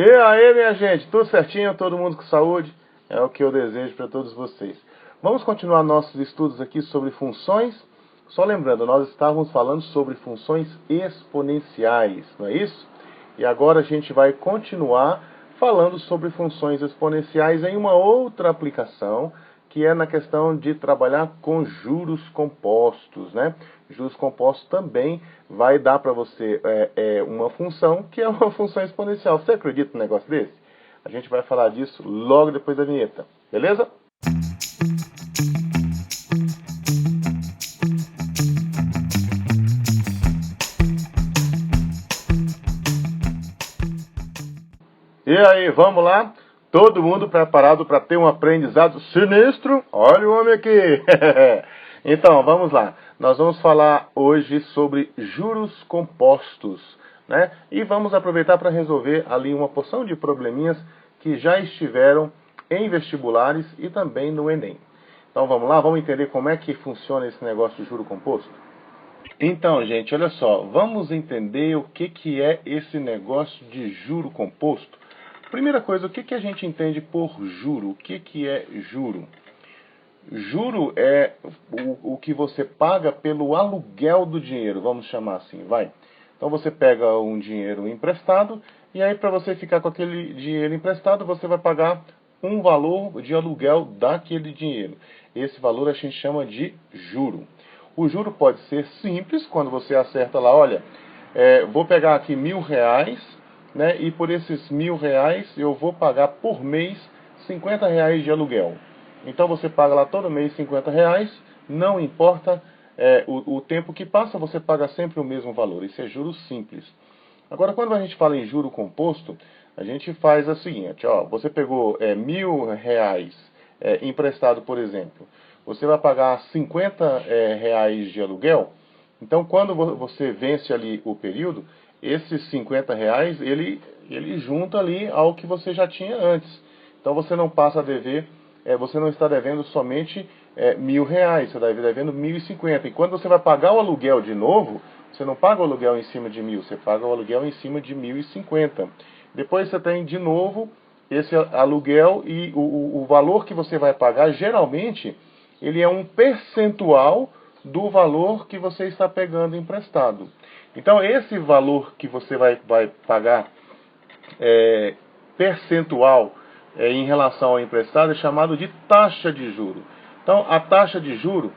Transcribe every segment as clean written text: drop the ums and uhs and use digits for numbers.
E aí, minha gente, tudo certinho? Todo mundo com saúde? É o que eu desejo para todos vocês. Vamos continuar nossos estudos aqui sobre funções. Só lembrando, nós estávamos falando sobre funções exponenciais, não é isso? E agora a gente vai continuar falando sobre funções exponenciais em uma outra aplicação, que é na questão de trabalhar com juros compostos, né? Juros compostos também vai dar para você uma função que é uma função exponencial. Você acredita num negócio desse? A gente vai falar disso logo depois da vinheta, beleza? E aí, vamos lá? Todo mundo preparado para ter um aprendizado sinistro? Olha o homem aqui! Então, vamos lá. Nós vamos falar hoje sobre juros compostos, né? E vamos aproveitar para resolver ali uma porção de probleminhas que já estiveram em vestibulares e também no Enem. Então, vamos lá? Vamos entender como é que funciona esse negócio de juro composto? Então, gente, olha só. Vamos entender o que é esse negócio de juro composto. Primeira coisa, o que a gente entende por juro? O que é juro? Juro é o que você paga pelo aluguel do dinheiro, vamos chamar assim, vai. Então você pega um dinheiro emprestado e aí para você ficar com aquele dinheiro emprestado, você vai pagar um valor de aluguel daquele dinheiro. Esse valor a gente chama de juro. O juro pode ser simples, quando você acerta lá, olha, vou pegar aqui R$ 1.000, né, e por esses R$ 1.000 eu vou pagar por mês R$ 50 de aluguel. Então você paga lá todo mês R$ 50, não importa o tempo que passa, você paga sempre o mesmo valor. Isso é juro simples. Agora, quando a gente fala em juro composto, a gente faz o seguinte, ó, você pegou R$ 1.000 emprestado, por exemplo, você vai pagar R$ 50 de aluguel. Então, quando você vence ali o período, esses R$ 50, ele junta ali ao que você já tinha antes. Então, você não passa a dever, você não está devendo somente R$ 1.000, você está devendo 1.050. E quando você vai pagar o aluguel de novo, você não paga o aluguel em cima de 1.000, você paga o aluguel em cima de 1.050. Depois você tem de novo esse aluguel e o valor que você vai pagar, geralmente, ele é um percentual do valor que você está pegando emprestado. Então, esse valor que você vai pagar percentual em relação ao emprestado é chamado de taxa de juro. Então, a taxa de juro,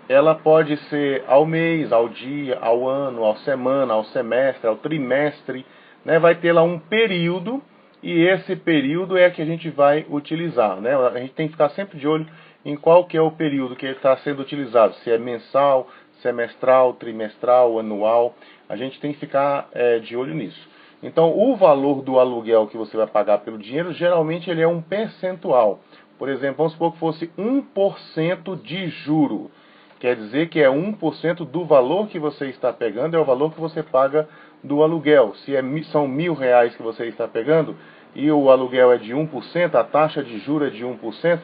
ela pode ser ao mês, ao dia, ao ano, à semana, ao semestre, ao trimestre, né? Vai ter lá um período e esse período é que a gente vai utilizar, né? A gente tem que ficar sempre de olho em qual que é o período que está sendo utilizado, se é mensal, semestral, trimestral, anual. A gente tem que ficar de olho nisso. Então, o valor do aluguel que você vai pagar pelo dinheiro, geralmente ele é um percentual. Por exemplo, vamos supor que fosse 1% de juro. Quer dizer que é 1% do valor que você está pegando, é o valor que você paga do aluguel. Se são R$ 1.000 que você está pegando e o aluguel é de 1%, a taxa de juro é de 1%,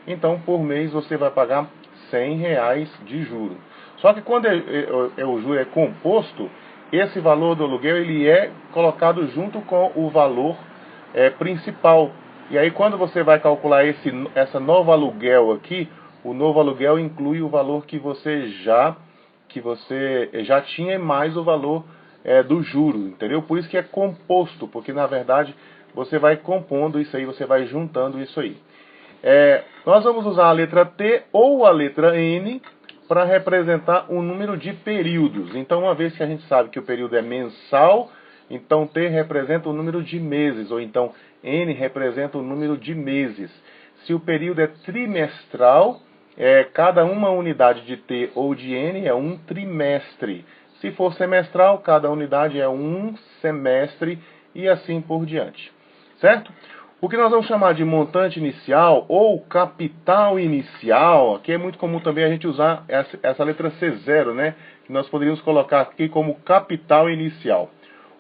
então por mês você vai pagar R$ 100 de juro. Só que quando o juro é composto, esse valor do aluguel ele é colocado junto com o valor principal. E aí quando você vai calcular essa novo aluguel aqui, o novo aluguel inclui o valor que você já tinha mais o valor do juro, entendeu? Por isso que é composto, porque na verdade você vai compondo isso aí, você vai juntando isso aí. Nós vamos usar a letra T ou a letra N para representar o número de períodos. Então, uma vez que a gente sabe que o período é mensal, então T representa o número de meses, ou então N representa o número de meses. Se o período é trimestral, cada uma unidade de T ou de N é um trimestre. Se for semestral, cada unidade é um semestre e assim por diante. Certo? O que nós vamos chamar de montante inicial ou capital inicial, que é muito comum também a gente usar essa letra C0, né? Que nós poderíamos colocar aqui como capital inicial.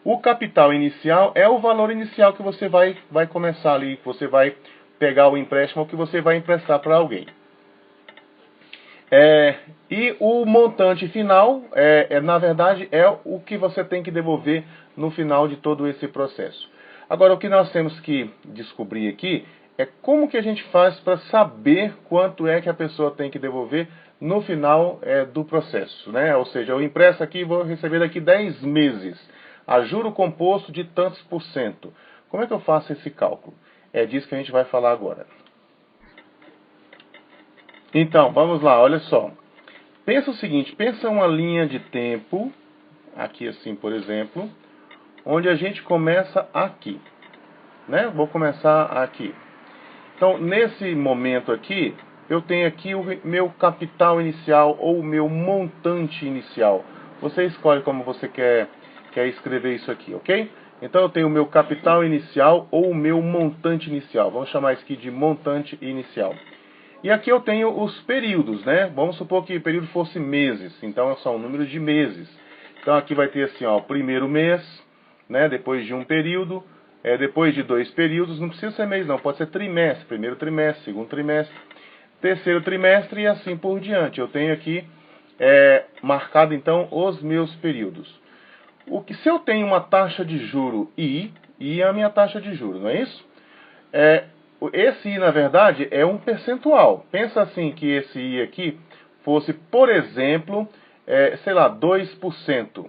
O capital inicial é o valor inicial que você vai começar ali, que você vai pegar o empréstimo que você vai emprestar para alguém. E o montante final, na verdade, é o que você tem que devolver no final de todo esse processo. Agora, o que nós temos que descobrir aqui é como que a gente faz para saber quanto é que a pessoa tem que devolver no final do processo, né? Ou seja, eu empresto aqui e vou receber daqui 10 meses, a juro composto de tantos por cento. Como é que eu faço esse cálculo? É disso que a gente vai falar agora. Então, vamos lá, olha só. Pensa o seguinte, pensa uma linha de tempo, aqui assim, por exemplo, onde a gente começa aqui, né? Vou começar aqui. Então, nesse momento aqui, eu tenho aqui o meu capital inicial ou o meu montante inicial. Você escolhe como você quer escrever isso aqui, ok? Então, eu tenho o meu capital inicial ou o meu montante inicial. Vamos chamar isso aqui de montante inicial. E aqui eu tenho os períodos, né? Vamos supor que o período fosse meses. Então, são números de meses. Então, aqui vai ter assim, ó, o primeiro mês, né? Depois de um período. Depois de 2 períodos, não precisa ser mês não, pode ser trimestre, primeiro trimestre, segundo trimestre, terceiro trimestre e assim por diante. Eu tenho aqui marcado então os meus períodos. Se eu tenho uma taxa de juro I é a minha taxa de juro, não é isso? Esse I, na verdade, é um percentual. Pensa assim que esse I aqui fosse, por exemplo, sei lá, 2%.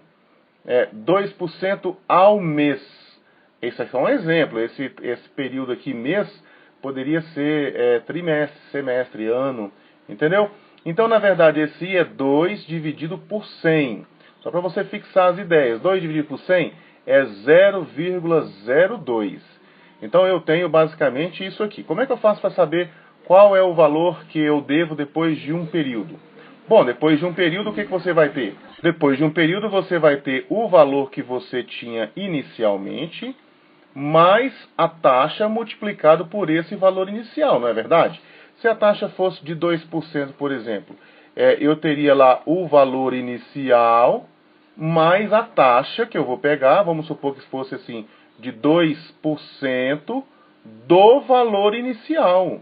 2% ao mês. Esse é só um exemplo. Esse período aqui, mês, poderia ser trimestre, semestre, ano. Entendeu? Então, na verdade, esse I é 2 dividido por 100. Só para você fixar as ideias. 2 dividido por 100 é 0,02. Então, eu tenho basicamente isso aqui. Como é que eu faço para saber qual é o valor que eu devo depois de um período? Bom, depois de um período, o que você vai ter? Depois de um período, você vai ter o valor que você tinha inicialmente, mais a taxa multiplicado por esse valor inicial, não é verdade? Se a taxa fosse de 2%, por exemplo, eu teria lá o valor inicial, mais a taxa que eu vou pegar, vamos supor que fosse assim, de 2% do valor inicial.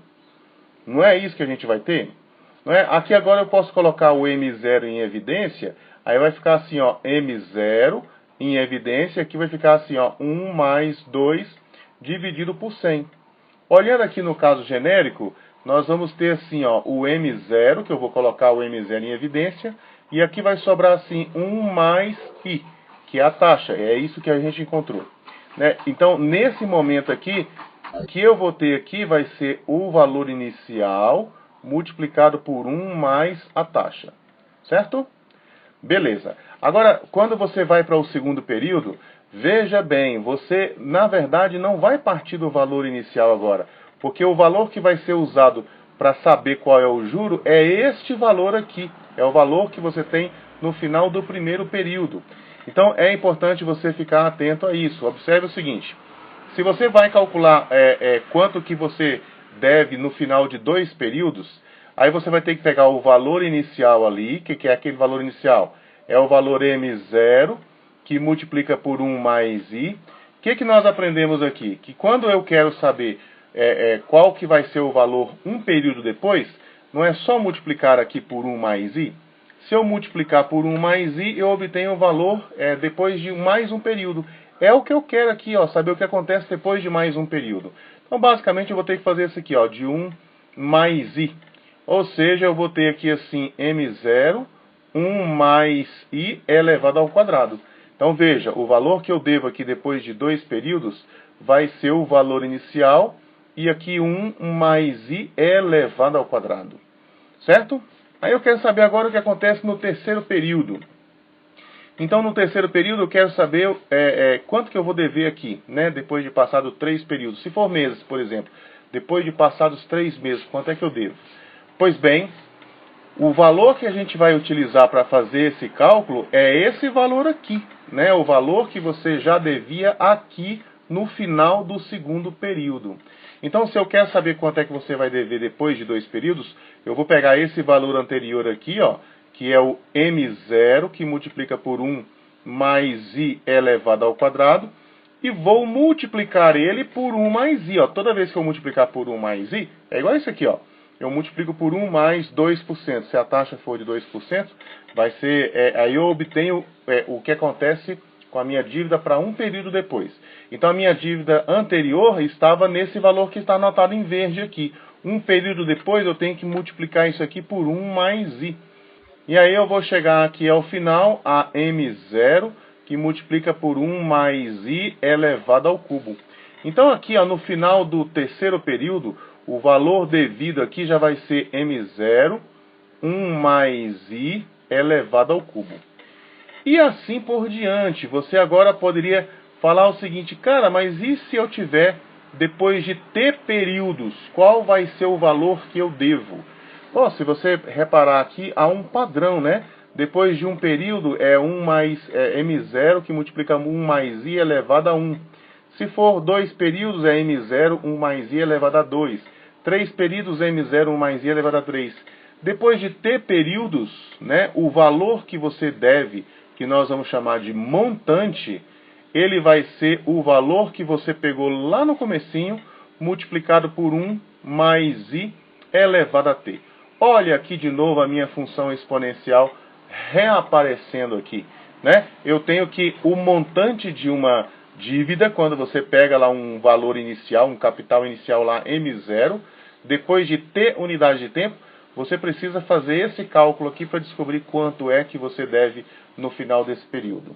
Não é isso que a gente vai ter? Não é? Aqui agora eu posso colocar o M0 em evidência, aí vai ficar assim, ó, M0 em evidência, aqui vai ficar assim, ó, 1 mais 2 dividido por 100. Olhando aqui no caso genérico, nós vamos ter assim, ó, o M0, que eu vou colocar o M0 em evidência, e aqui vai sobrar assim, 1 mais I, que é a taxa, é isso que a gente encontrou. Né? Então, nesse momento aqui, o que eu vou ter aqui vai ser o valor inicial multiplicado por 1 mais a taxa. Certo? Beleza. Agora, quando você vai para o segundo período, veja bem, você, na verdade, não vai partir do valor inicial agora, porque o valor que vai ser usado para saber qual é o juro é este valor aqui. É o valor que você tem no final do primeiro período. Então, é importante você ficar atento a isso. Observe o seguinte. Se você vai calcular quanto que você deve no final de 2 períodos, aí você vai ter que pegar o valor inicial ali, que é aquele valor inicial. É o valor M0, que multiplica por 1 mais I. O que nós aprendemos aqui? Que quando eu quero saber qual que vai ser o valor um período depois, não é só multiplicar aqui por 1 mais I. Se eu multiplicar por 1 mais I, eu obtenho o valor depois de mais um período. É o que eu quero aqui, ó, saber o que acontece depois de mais um período. Então, basicamente, eu vou ter que fazer isso aqui, ó, de 1 mais I. Ou seja, eu vou ter aqui assim, M0, 1 mais I elevado ao quadrado. Então, veja, o valor que eu devo aqui depois de 2 períodos vai ser o valor inicial e aqui 1 mais I elevado ao quadrado. Certo? Aí eu quero saber agora o que acontece no terceiro período. Então, no terceiro período, eu quero saber quanto que eu vou dever aqui, né? Depois de passado 3 períodos. Se for meses, por exemplo, depois de passados 3 meses, quanto é que eu devo? Pois bem, o valor que a gente vai utilizar para fazer esse cálculo é esse valor aqui, né? O valor que você já devia aqui no final do segundo período. Então, se eu quero saber quanto é que você vai dever depois de 2 períodos, eu vou pegar esse valor anterior aqui, ó, que é o M0, que multiplica por 1 mais I elevado ao quadrado, e vou multiplicar ele por 1 mais I. Ó. Toda vez que eu multiplicar por 1 mais I, é igual isso aqui, ó. Eu multiplico por 1 mais 2%. Se a taxa for de 2%, vai ser, aí eu obtenho o que acontece com a minha dívida para um período depois. Então a minha dívida anterior estava nesse valor que está anotado em verde aqui. Um período depois eu tenho que multiplicar isso aqui por 1 mais I. E aí eu vou chegar aqui ao final, a M0, que multiplica por 1 mais I elevado ao cubo. Então aqui, ó, no final do terceiro período, o valor devido aqui já vai ser M0, 1 mais I elevado ao cubo. E assim por diante. Você agora poderia falar o seguinte: cara, mas e se eu tiver, depois de T períodos, qual vai ser o valor que eu devo? Bom, se você reparar aqui, há um padrão, né? Depois de um período é 1 mais M0, que multiplica 1 mais I elevado a 1. Se for 2 períodos, é M0, 1 mais I elevado a 2. 3 períodos, M0, 1 mais I elevado a 3. Depois de T períodos, né, o valor que você deve, que nós vamos chamar de montante, ele vai ser o valor que você pegou lá no comecinho, multiplicado por 1 mais I elevado a T. Olha aqui de novo a minha função exponencial reaparecendo aqui, né? Eu tenho que o montante de uma dívida, quando você pega lá um valor inicial, um capital inicial lá, M0, depois de T unidade de tempo, você precisa fazer esse cálculo aqui para descobrir quanto é que você deve no final desse período.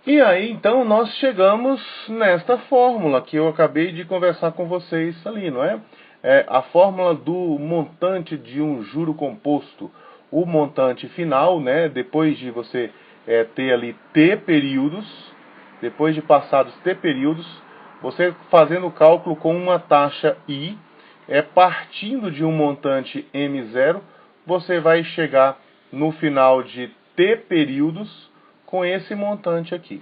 E aí, então, nós chegamos nesta fórmula que eu acabei de conversar com vocês ali, não é? É a fórmula do montante de um juro composto. O montante final, né, depois de você ter ali T períodos, depois de passados T períodos, você fazendo o cálculo com uma taxa I, partindo de um montante M0, você vai chegar no final de T períodos com esse montante aqui.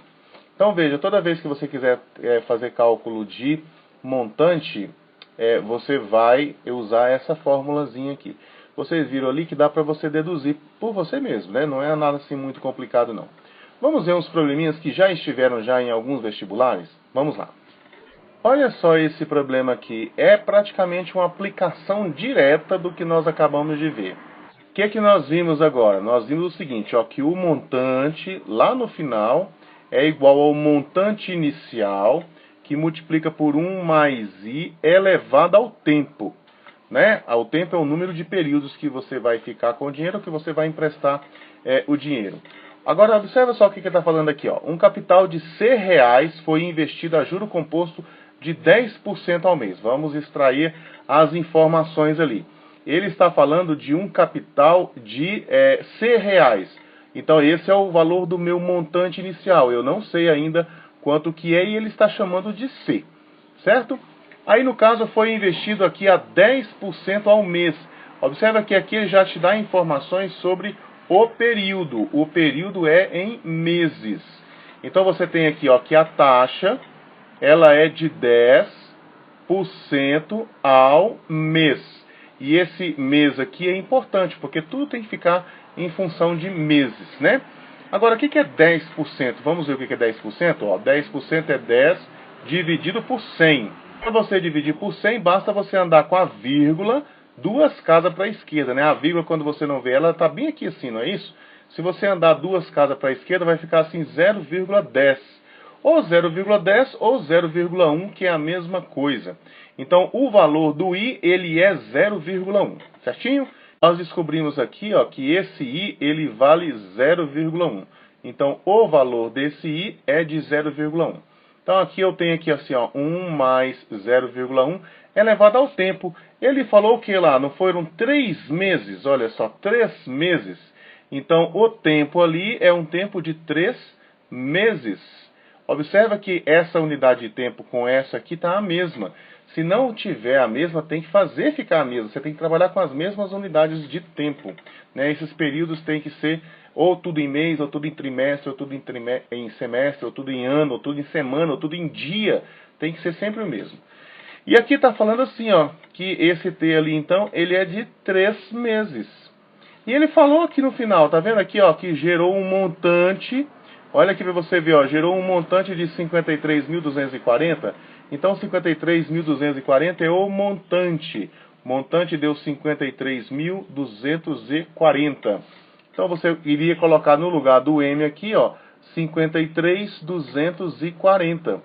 Então veja, toda vez que você quiser fazer cálculo de montante, você vai usar essa formulazinha aqui. Vocês viram ali que dá para você deduzir por você mesmo, né? Não é nada assim muito complicado não. Vamos ver uns probleminhas que já estiveram em alguns vestibulares? Vamos lá. Olha só esse problema aqui. É praticamente uma aplicação direta do que nós acabamos de ver. O que é que nós vimos agora? Nós vimos o seguinte, ó, que o montante lá no final é igual ao montante inicial, que multiplica por 1 mais I elevado ao tempo. Né? O tempo é o número de períodos que você vai ficar com o dinheiro, que você vai emprestar o dinheiro. Agora, observa só o que está falando aqui. Ó. Um capital de R$100 foi investido a juro composto de 10% ao mês. Vamos extrair as informações ali. Ele está falando de um capital de R$100. Então, esse é o valor do meu montante inicial. Eu não sei ainda quanto que é e ele está chamando de C. Certo? Aí, no caso, foi investido aqui a 10% ao mês. Observa que aqui ele já te dá informações sobre o período. O período é em meses. Então, você tem aqui ó, que a taxa ela é de 10% ao mês. E esse mês aqui é importante, porque tudo tem que ficar em função de meses, né? Agora, o que é 10%? Vamos ver o que é 10%? Ó, 10% é 10 dividido por 100. Para você dividir por 100, basta você andar com a vírgula 2 casas para a esquerda, né? A vírgula, quando você não vê ela, está bem aqui assim, não é isso? Se você andar 2 casas para a esquerda, vai ficar assim 0,10. Ou 0,10 ou 0,1, que é a mesma coisa. Então, o valor do I, ele é 0,1, certinho? Nós descobrimos aqui ó, que esse I, ele vale 0,1. Então, o valor desse I é de 0,1. Então, aqui eu tenho aqui assim, ó, 1 mais 0,1 elevado ao tempo. Ele falou o que lá? Não foram 3 meses? Olha só, 3 meses. Então, o tempo ali é um tempo de 3 meses. Observa que essa unidade de tempo com essa aqui está a mesma. Se não tiver a mesma, tem que fazer ficar a mesma. Você tem que trabalhar com as mesmas unidades de tempo. Né? Esses períodos têm que ser ou tudo em mês, ou tudo em trimestre, ou tudo em semestre, ou tudo em ano, ou tudo em semana, ou tudo em dia. Tem que ser sempre o mesmo. E aqui está falando assim, ó, que esse T ali, então, ele é de 3 meses. E ele falou aqui no final, tá vendo aqui, ó, que gerou um montante. Olha aqui para você ver, ó, gerou um montante de 53.240. Então, 53.240 é o montante. O montante deu 53.240. Então, você iria colocar no lugar do M aqui, ó, 53.240.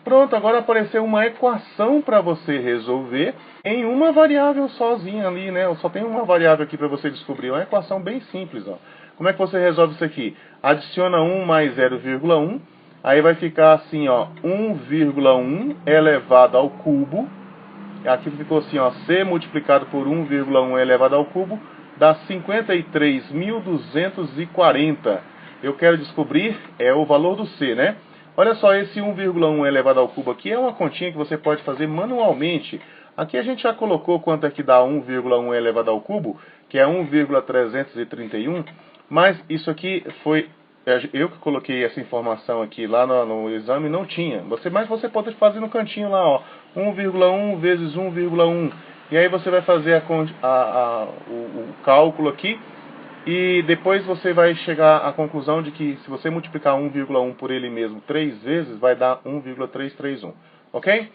Pronto, agora apareceu uma equação para você resolver em uma variável sozinha ali, né? Eu só tenho uma variável aqui para você descobrir. Uma equação bem simples, ó. Como é que você resolve isso aqui? Adiciona 1 mais 0,1, aí vai ficar assim, ó, 1,1 elevado ao cubo. Aqui ficou assim, ó, c multiplicado por 1,1 elevado ao cubo dá 53.240. Eu quero descobrir o valor do c, né? Olha só, esse 1,1 elevado ao cubo aqui é uma continha que você pode fazer manualmente. Aqui a gente já colocou quanto é que dá 1,1 elevado ao cubo, que é 1,331, mas isso aqui foi eu que coloquei essa informação aqui lá no exame, não tinha. Mas você pode fazer no cantinho lá, ó, 1,1 vezes 1,1. E aí você vai fazer o cálculo aqui. E depois você vai chegar à conclusão de que se você multiplicar 1,1 por ele mesmo 3 vezes, vai dar 1,331. Ok?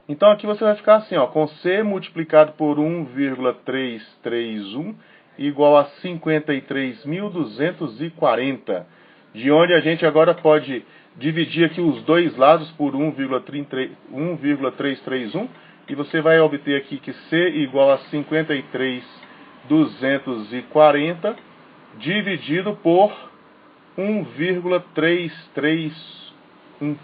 Então aqui você vai ficar assim, ó, com C multiplicado por 1,331 igual a 53.240. De onde a gente agora pode dividir aqui os dois lados por 1,331 e você vai obter aqui que C igual a 53.240 dividido por 1,331.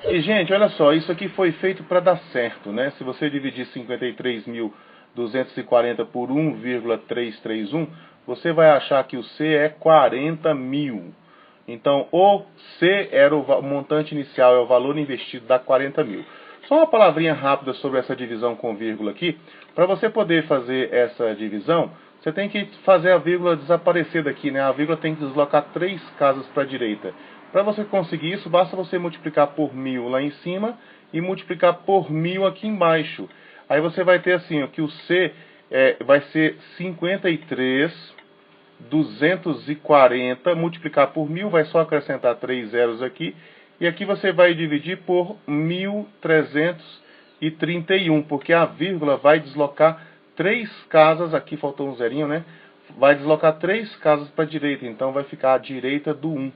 E, gente, olha só, isso aqui foi feito para dar certo, né? Se você dividir 53.240 por 1,331, você vai achar que o C é 40.000. Então, o C era o montante inicial, é o valor investido, dá 40.000. Só uma palavrinha rápida sobre essa divisão com vírgula aqui. Para você poder fazer essa divisão, você tem que fazer a vírgula desaparecer daqui, né? A vírgula tem que deslocar 3 casas para a direita. Para você conseguir isso, basta você multiplicar por 1.000 lá em cima e multiplicar por 1.000 aqui embaixo. Aí você vai ter assim, ó, que o C vai ser 53.240, multiplicar por 1.000, vai só acrescentar 3 zeros aqui. E aqui você vai dividir por 1.331, porque a vírgula vai deslocar 3 casas, aqui faltou um zerinho, né? Vai deslocar 3 casas para a direita, então vai ficar à direita do 1.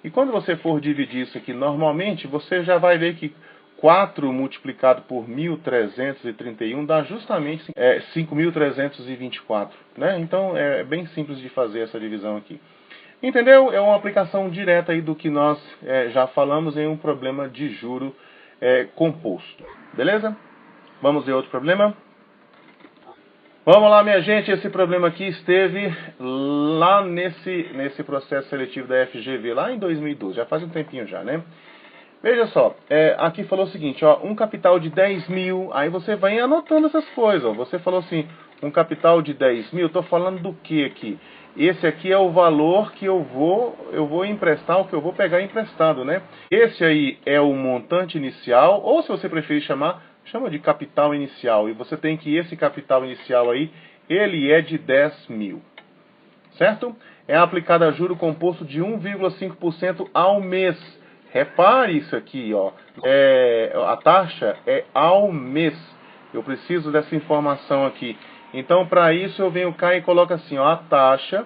E quando você for dividir isso aqui normalmente, você já vai ver que 4 multiplicado por 1.331 dá justamente 5.324, né? Então é bem simples de fazer essa divisão aqui. Entendeu? É uma aplicação direta aí do que nós já falamos em um problema de juro composto. Beleza? Vamos ver outro problema? Vamos lá, minha gente. Esse problema aqui esteve lá nesse processo seletivo da FGV, lá em 2012. Já faz um tempinho já, né? Veja só, aqui falou o seguinte, ó, um capital de 10.000, aí você vai anotando essas coisas, ó. Você falou assim, um capital de 10.000, estou falando do que aqui? Esse aqui é o valor que eu vou emprestar, o que eu vou pegar emprestado, né? Esse aí é o montante inicial, ou se você preferir chama de capital inicial. E você tem que esse capital inicial aí, ele é de 10.000, certo? É aplicado a juro composto de 1,5% ao mês. Repare isso aqui, ó. A taxa é ao mês. Eu preciso dessa informação aqui. Então, para isso, eu venho cá e coloco assim, ó, a taxa,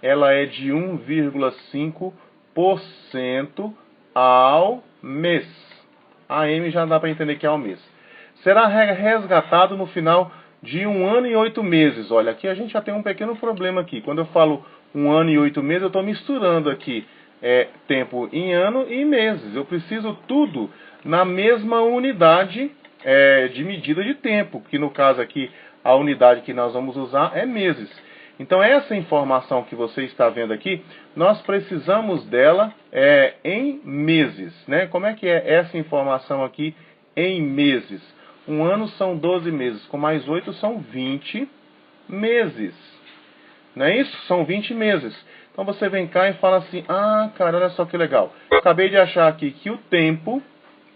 ela é de 1,5% ao mês. A M já dá para entender que é ao mês. Será resgatado no final de 1 ano e 8 meses. Olha, aqui a gente já tem um pequeno problema aqui. Quando eu falo 1 ano e 8 meses, eu estou misturando aqui tempo em ano e meses. Eu preciso tudo na mesma unidade de medida de tempo, que no caso aqui a unidade que nós vamos usar é meses. Então essa informação que você está vendo aqui, nós precisamos dela em meses, né? Como é que é essa informação aqui em meses? Um ano são 12 meses, com mais 8 são 20 meses. Não é isso? São 20 meses. Então você vem cá e fala assim, ah, cara, olha só que legal. Eu acabei de achar aqui que o tempo,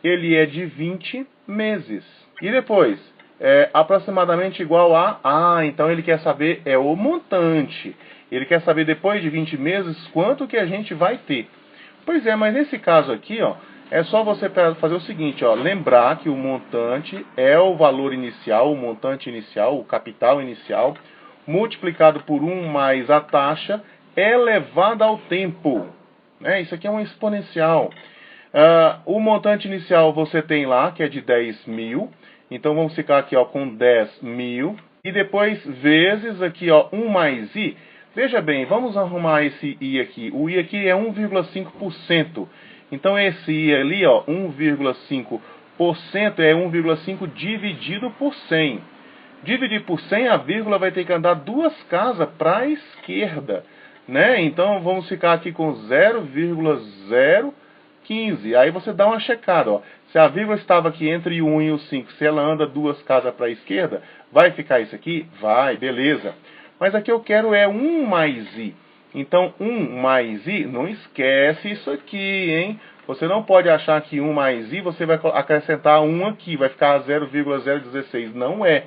ele é de 20 meses. E depois, aproximadamente igual a... Ah, então ele quer saber o montante. Ele quer saber depois de 20 meses quanto que a gente vai ter. Pois é, mas nesse caso aqui, ó, é só você fazer o seguinte, ó, lembrar que o montante é o valor inicial, o montante inicial, o capital inicial, multiplicado por 1 mais a taxa elevada ao tempo. né? Isso aqui é um exponencial. O montante inicial você tem lá, que é de 10 mil. Então vamos ficar aqui ó, com 10 mil. E depois vezes aqui ó, 1 mais I. Veja bem, vamos arrumar esse I aqui. O I aqui é 1,5%. Então esse I ali, ó, 1,5% é 1,5 dividido por 100. Dividir por 100, a vírgula vai ter que andar 2 casas para a esquerda, né? Então vamos ficar aqui com 0,015. Aí você dá uma checada, ó. Se a vírgula estava aqui entre o 1 e o 5, se ela anda 2 casas para a esquerda, vai ficar isso aqui? Vai, beleza. Mas aqui eu quero é 1 mais I. Então 1 mais I, não esquece isso aqui, hein? Você não pode achar que 1 mais I, você vai acrescentar 1 aqui, vai ficar 0,016. Não é.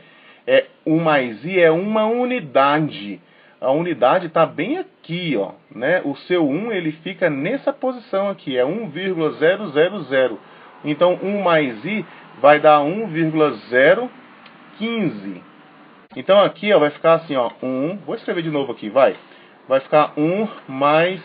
1 mais I é uma unidade. A unidade está bem aqui, ó, né? O seu 1 ele fica nessa posição aqui, é 1,000. Então 1 mais I vai dar 1,015. Então aqui ó, vai ficar assim, ó, 1, vou escrever de novo aqui, vai ficar 1 mais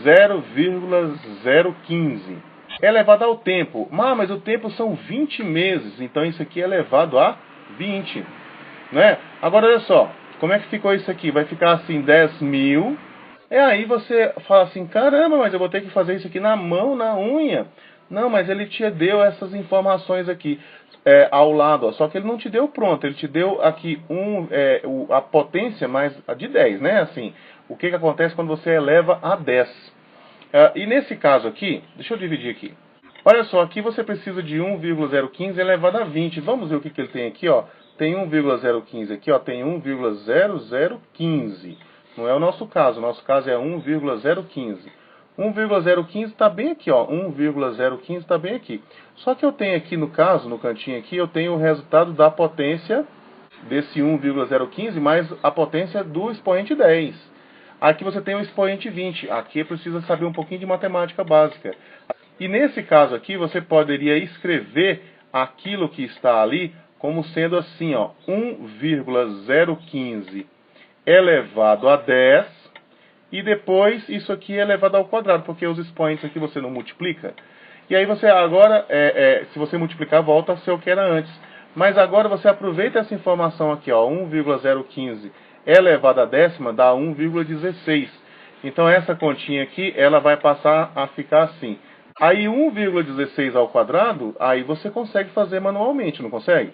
0,015. É elevado ao tempo. Mas o tempo são 20 meses, então isso aqui é elevado a 20. Né? Agora olha só, como é que ficou isso aqui? Vai ficar assim 10 mil. E aí você fala assim, caramba, mas eu vou ter que fazer isso aqui na mão, na unha. Não, mas ele te deu essas informações aqui ao lado, ó. Só que ele não te deu pronto, ele te deu aqui a potência mais de 10, né? Assim, o que acontece quando você eleva a 10. E nesse caso aqui, deixa eu dividir aqui. Olha só, aqui você precisa de 1,015 elevado a 20. Vamos ver o que ele tem aqui, ó. Tem 1,015 aqui, ó, tem 1,0015. Não é o nosso caso é 1,015. 1,015 está bem aqui, ó, 1,015 está bem aqui. Só que eu tenho aqui no caso, no cantinho aqui, eu tenho o resultado da potência desse 1,015 mais a potência do expoente 10. Aqui você tem o expoente 20. Aqui precisa saber um pouquinho de matemática básica. E nesse caso aqui, você poderia escrever aquilo que está ali como sendo assim, ó, 1,015 elevado a 10, e depois isso aqui é elevado ao quadrado, porque os expoentes aqui você não multiplica. E aí você agora, se você multiplicar, volta a ser o que era antes. Mas agora você aproveita essa informação aqui, ó, 1,015 elevado a décima dá 1,16. Então essa continha aqui, ela vai passar a ficar assim. Aí 1,16 ao quadrado, aí você consegue fazer manualmente, não consegue?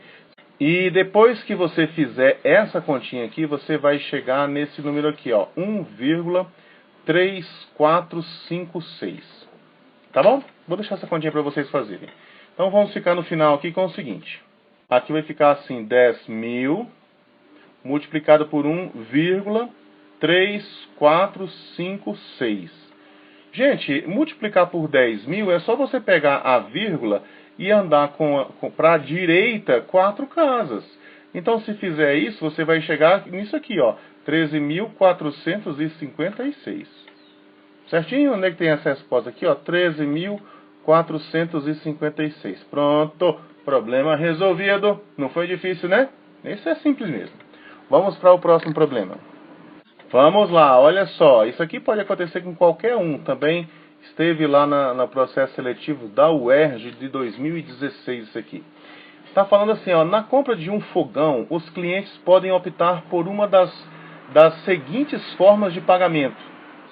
E depois que você fizer essa continha aqui, você vai chegar nesse número aqui, ó, 1,3456. Tá bom? Vou deixar essa continha para vocês fazerem. Então vamos ficar no final aqui com o seguinte. Aqui vai ficar assim, 10 mil multiplicado por 1,3456. Gente, multiplicar por 10 mil é só você pegar a vírgula e andar para a direita 4 casas. Então, se fizer isso, você vai chegar nisso aqui, ó, 13.456. Certinho? Onde é que tem essa resposta aqui, ó? 13.456. Pronto, problema resolvido. Não foi difícil, né? Isso é simples mesmo. Vamos para o próximo problema. Vamos lá, olha só, isso aqui pode acontecer com qualquer um, também esteve lá no processo seletivo da UERJ de 2016 isso aqui. Está falando assim, ó, na compra de um fogão, os clientes podem optar por uma das seguintes formas de pagamento.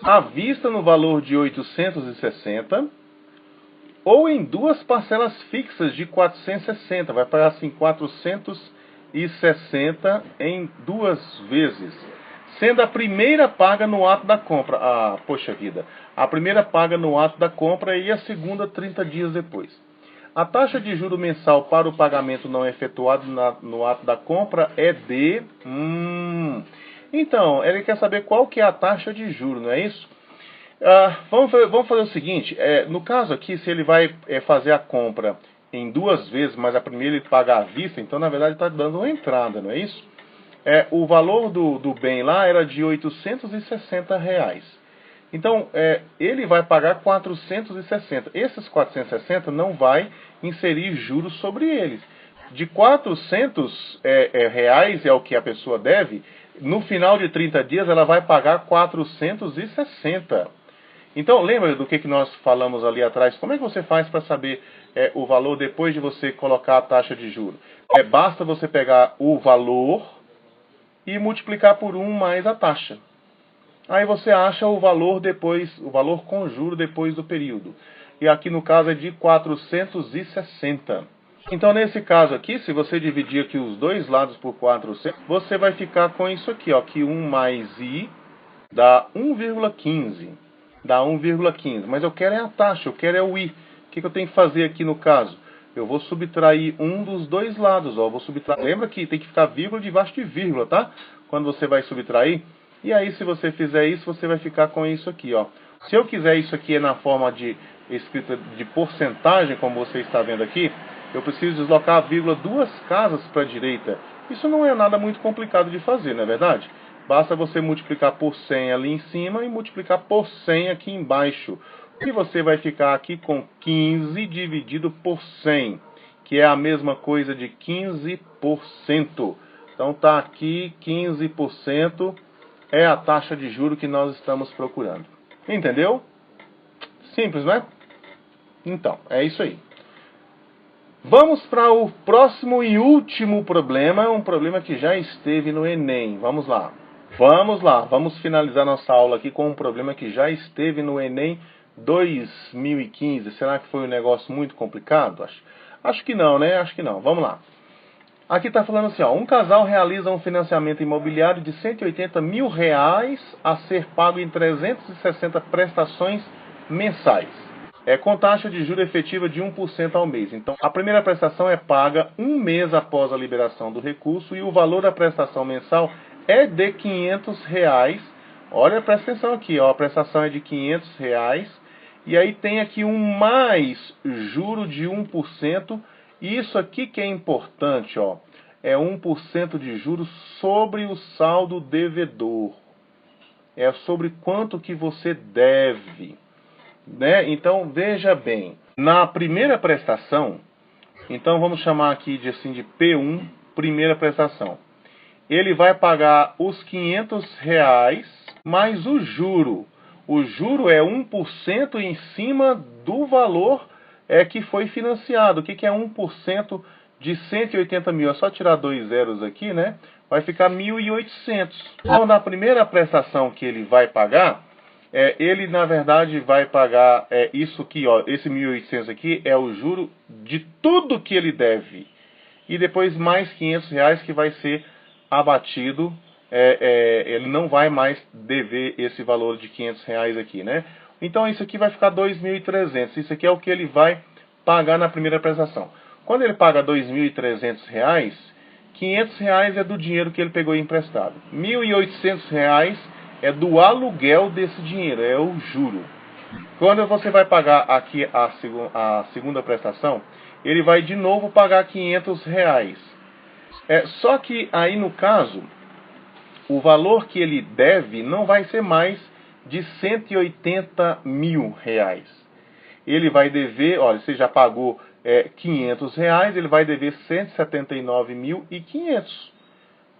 À vista no valor de 860, ou em 2 parcelas fixas de 460, vai pagar assim 460 em 2 vezes. Sendo a primeira paga no ato da compra. Ah, poxa vida. A primeira paga no ato da compra e a segunda 30 dias depois. A taxa de juro mensal para o pagamento não efetuado no ato da compra é de... Então, ele quer saber qual que é a taxa de juro, não é isso? Vamos fazer o seguinte. No caso aqui, se ele vai fazer a compra em 2 vezes, mas a primeira ele paga à vista, então na verdade está dando uma entrada, não é isso? O valor do bem lá era de R$860. Então, ele vai pagar 460. Esses 460 não vai inserir juros sobre eles. De 400 reais é o que a pessoa deve, no final de 30 dias ela vai pagar 460. Então, lembra do que nós falamos ali atrás? Como é que você faz para saber o valor depois de você colocar a taxa de juros? Basta você pegar o valor e multiplicar por 1 mais a taxa. Aí você acha o valor depois, o valor com juro depois do período. E aqui no caso é de 460. Então nesse caso aqui, se você dividir aqui os dois lados por 400, você vai ficar com isso aqui, ó, que 1 mais i dá 1,15. Dá 1,15. Mas eu quero é a taxa, eu quero é o i. O que eu tenho que fazer aqui no caso? Eu vou subtrair um dos dois lados, ó. Vou subtrair. Lembra que tem que ficar vírgula debaixo de vírgula, tá? Quando você vai subtrair. E aí, se você fizer isso, você vai ficar com isso aqui, ó. Se eu quiser isso aqui na forma de escrita de porcentagem, como você está vendo aqui, eu preciso deslocar a vírgula 2 casas para a direita. Isso não é nada muito complicado de fazer, não é verdade? Basta você multiplicar por 100 ali em cima e multiplicar por 100 aqui embaixo. E você vai ficar aqui com 15 dividido por 100, que é a mesma coisa de 15%. Então tá aqui 15% é a taxa de juro que nós estamos procurando. Entendeu? Simples, né? Então, é isso aí. Vamos para o próximo e último problema, um problema que já esteve no Enem. Vamos lá. Vamos finalizar nossa aula aqui com um problema que já esteve no Enem 2015. Será que foi um negócio muito complicado? Acho que não, né? Acho que não. Vamos lá. Aqui está falando assim, ó, um casal realiza um financiamento imobiliário de R$180 mil a ser pago em 360 prestações mensais. Com taxa de juros efetiva de 1% ao mês. Então, a primeira prestação é paga um mês após a liberação do recurso e o valor da prestação mensal é de R$500. Olha, presta atenção aqui, ó, a prestação é de R$500. E aí tem aqui um mais juro de 1%. E isso aqui que é importante, ó, é 1% de juros sobre o saldo devedor. É sobre quanto que você deve. Né? Então, veja bem, na primeira prestação, então vamos chamar aqui de, assim, de P1, primeira prestação. Ele vai pagar os R$500 mais o juro. O juro é 1% em cima do valor que foi financiado. O que é 1% de 180 mil? É só tirar 2 zeros aqui, né? Vai ficar 1.800. Então, na primeira prestação que ele vai pagar, ele na verdade vai pagar isso aqui, ó, esse 1.800 aqui é o juro de tudo que ele deve. E depois mais R$500 que vai ser abatido, ele não vai mais dever esse valor de R$500 aqui, né? Então isso aqui vai ficar 2.300. Isso aqui é o que ele vai pagar na primeira prestação. Quando ele paga R$2.300, R$500 é do dinheiro que ele pegou emprestado. R$1.800 é do aluguel desse dinheiro, é o juro. Quando você vai pagar aqui a segunda prestação, ele vai de novo pagar R$500. Só que aí no caso, o valor que ele deve não vai ser mais de R$180 mil. Ele vai dever, olha, você já pagou R$500, ele vai dever R$179.500.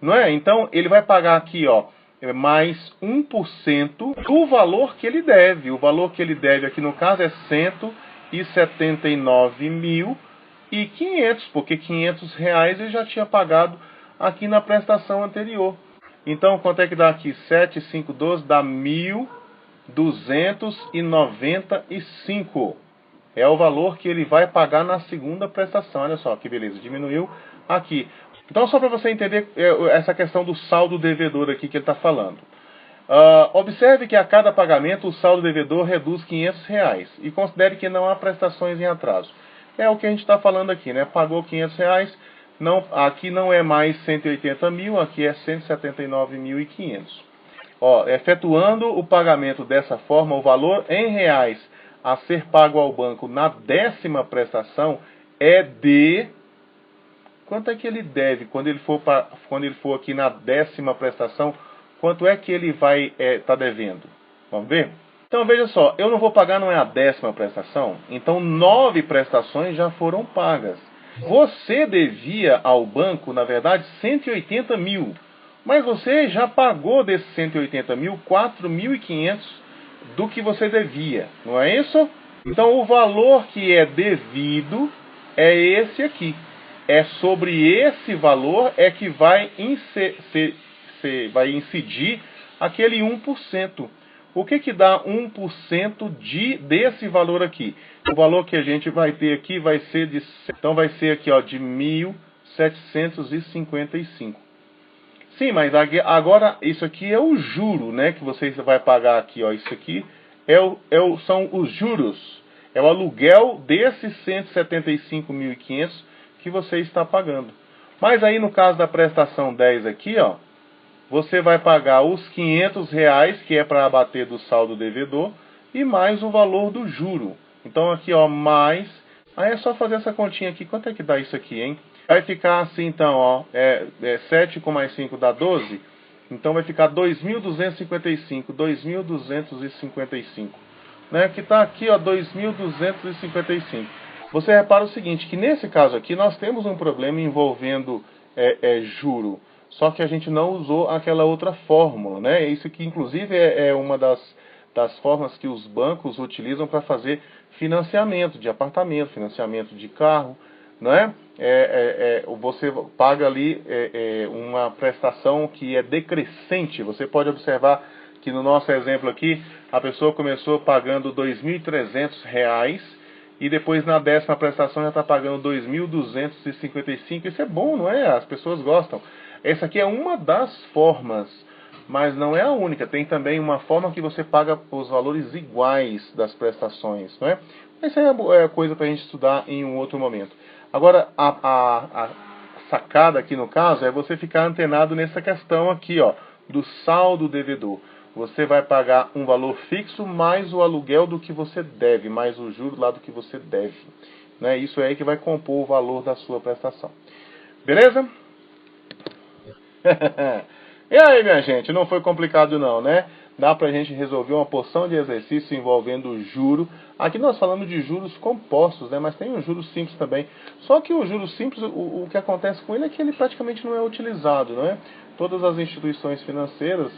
Não é? Então ele vai pagar aqui, ó, mais 1% do valor que ele deve. O valor que ele deve aqui no caso é R$179.500, porque R$500 ele já tinha pagado aqui na prestação anterior. Então quanto é que dá aqui? 7, 5, 12, dá 1.295. É o valor que ele vai pagar na segunda prestação. Olha só que beleza, diminuiu aqui. Então, só para você entender essa questão do saldo devedor aqui que ele está falando. Observe que a cada pagamento o saldo devedor reduz R$500 e considere que não há prestações em atraso. É o que a gente está falando aqui, né? Pagou R$500, não, aqui não é mais 180 mil, aqui é 179.500. Efetuando o pagamento dessa forma, o valor em reais a ser pago ao banco na 10ª prestação é de... Quanto é que ele deve quando ele for aqui na 10ª prestação? Quanto é que ele vai estar devendo? Vamos ver? Então veja só, eu não vou pagar, não é a 10ª prestação? Então 9 prestações já foram pagas. Você devia ao banco, na verdade, 180 mil. Mas você já pagou desses 180 mil, 4.500 do que você devia, não é isso? Então o valor que é devido é esse aqui. É sobre esse valor é que vai incidir aquele 1%. O que dá 1% desse valor aqui? O valor que a gente vai ter aqui vai ser de... Então vai ser aqui, ó, de 1.755. Sim, mas agora isso aqui é o juro, né? Que você vai pagar aqui, ó. Isso aqui são os juros. É o aluguel desses 175.500 que você está pagando. Mas aí no caso da prestação 10 aqui, ó, você vai pagar os R$ 500, que é para abater do saldo devedor, e mais o valor do juro. Então aqui, ó, mais... Aí é só fazer essa continha aqui. Quanto é que dá isso aqui, hein? Vai ficar assim, então, ó, 7 com mais 5 dá 12. Então vai ficar 2.255, 2.255. Né? Que está aqui, ó, 2.255. Você repara o seguinte, que nesse caso aqui nós temos um problema envolvendo juro. Só que a gente não usou aquela outra fórmula, né? Isso aqui, inclusive, é uma das formas que os bancos utilizam para fazer financiamento de apartamento, financiamento de carro, não é? Você paga ali uma prestação que é decrescente. Você pode observar que no nosso exemplo aqui, a pessoa começou pagando R$ 2.300 e depois na 10ª prestação já está pagando R$ 2.255. Isso é bom, não é? As pessoas gostam. Essa aqui é uma das formas, mas não é a única. Tem também uma forma que você paga os valores iguais das prestações, não é? Essa é coisa para a gente estudar em um outro momento. Agora, a sacada aqui no caso é você ficar antenado nessa questão aqui, ó, do saldo devedor. Você vai pagar um valor fixo mais o aluguel do que você deve, mais o juro lá do que você deve. Né? Isso é aí que vai compor o valor da sua prestação. Beleza? E aí, minha gente, não foi complicado não, né? Dá pra gente resolver uma porção de exercícios envolvendo juro. Aqui nós falamos de juros compostos, né? Mas tem os juros simples também. Só que o juros simples, o que acontece com ele é que ele praticamente não é utilizado, não é? Todas as instituições financeiras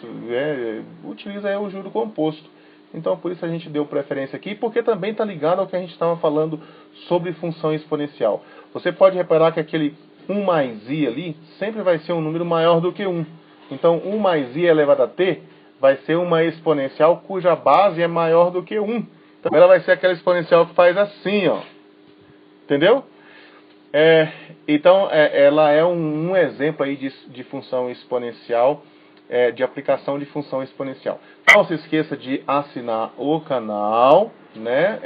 utilizam o juro composto. Então, por isso a gente deu preferência aqui, porque também está ligado ao que a gente estava falando sobre função exponencial. Você pode reparar que aquele 1 mais i ali sempre vai ser um número maior do que 1. Então, 1 mais i elevado a t vai ser uma exponencial cuja base é maior do que 1. Então, ela vai ser aquela exponencial que faz assim, ó. Entendeu? Então, ela é um exemplo aí de função exponencial, de aplicação de função exponencial. Não se esqueça de assinar o canal, né?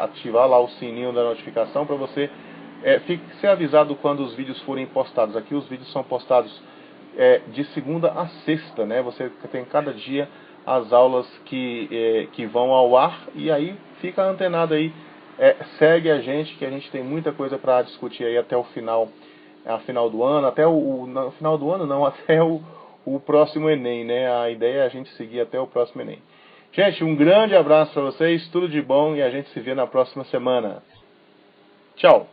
Ativar lá o sininho da notificação para você ser avisado quando os vídeos forem postados. Aqui os vídeos são postados de segunda a sexta, né? Você tem cada dia as aulas que vão ao ar e aí fica antenado aí. Segue a gente, que a gente tem muita coisa para discutir aí até o final do ano, até no final do ano não, até o próximo Enem, né? A ideia é a gente seguir até o próximo Enem. Gente, um grande abraço para vocês, tudo de bom e a gente se vê na próxima semana. Tchau!